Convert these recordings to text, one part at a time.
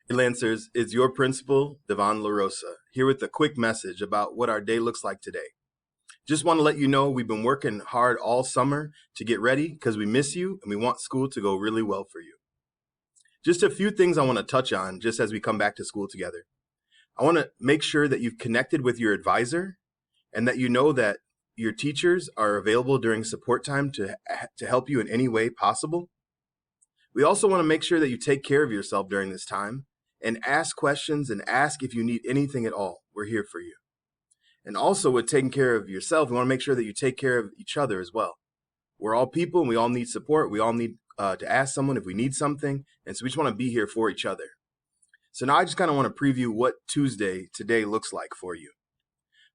Hey Lancers, it's your principal, Devon LaRosa, here with a quick message about what our day looks like today. Just want to let you know we've been working hard all summer to get ready because we miss you and we want school to go really well for you. Just a few things I want to touch on just as we come back to school together. I want to make sure that you've connected with your advisor and that you know that your teachers are available during support time to help you in any way possible. We also want to make sure that you take care of yourself during this time and ask questions and ask if you need anything at all. We're here for you. And also with taking care of yourself, we want to make sure that you take care of each other as well. We're all people and we all need support. We all need to ask someone if we need something. And so we just want to be here for each other. So now I just kind of want to preview what Tuesday today looks like for you.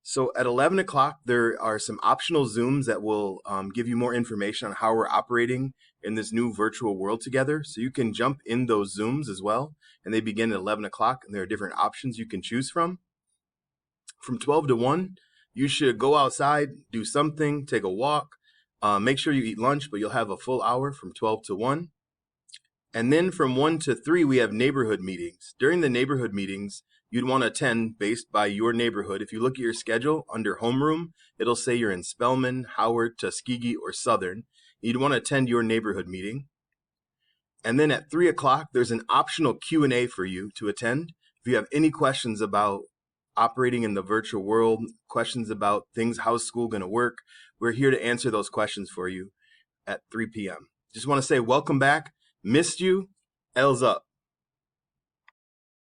So at 11 o'clock, there are some optional Zooms that will give you more information on how we're operating in this new virtual world together. So you can jump in those Zooms as well. And they begin at 11 o'clock, and there are different options you can choose from. From 12 to 1, you should go outside, do something, take a walk, make sure you eat lunch, but you'll have a full hour from 12 to 1. And then from 1 to 3, we have neighborhood meetings. During the neighborhood meetings, you'd want to attend based by your neighborhood. If you look at your schedule under homeroom, it'll say you're in Spelman, Howard, Tuskegee, or Southern. You'd want to attend your neighborhood meeting. And then at 3 o'clock, there's an optional Q&A for you to attend. If you have any questions about operating in the virtual world, questions about things, how's school going to work, we're here to answer those questions for you at 3 p.m. Just want to say welcome back. Missed you. L's up.